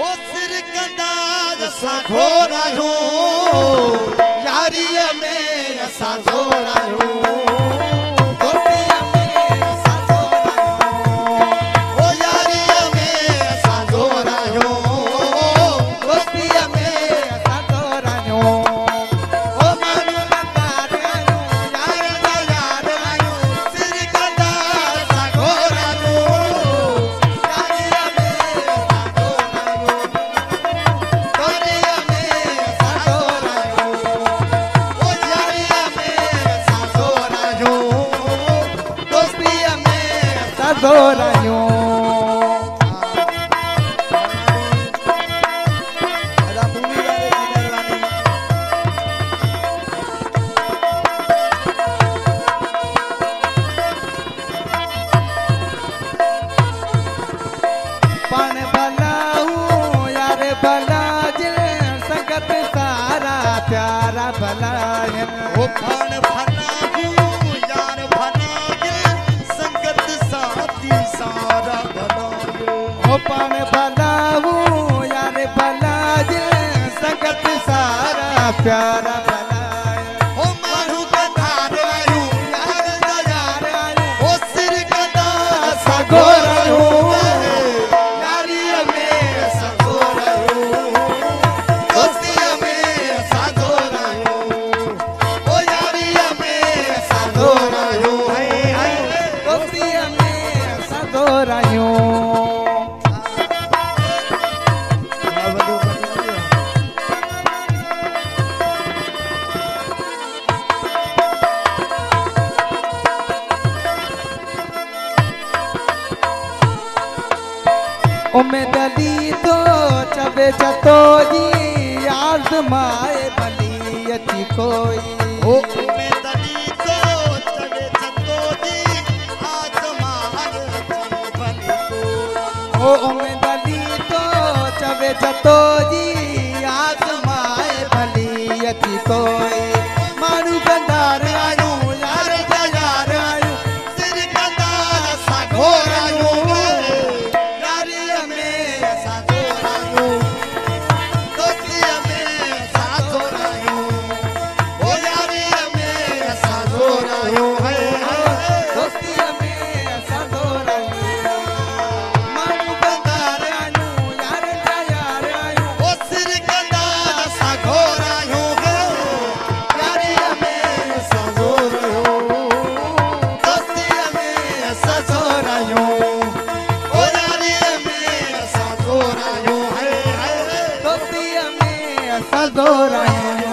ओ सिर कंदाज सा घोरायो यारी में सा घोरायो दोरायो पण भलाऊ यार भला जिल संगत सारा प्यारा भला ओ पण भलाऊ यार भला जिल संगत साथी सारा भला ओ पण भलाऊ यार भला जिल संगत सारा प्यारा भला ओ मारू का धार आयो यार आयो ओ सिर का दास घोरायो उमेदली तो चबे चतो जी आजमाए बलियती कोई ओ उमेदली तो चबे चतो जी आजमाए बली कोई ओ उमेदली तो चबे चतो जी आजमाए बलियती कोई मारू गंदार आयो यार यार आयो सिर कंदार सा घोरायो दोरायो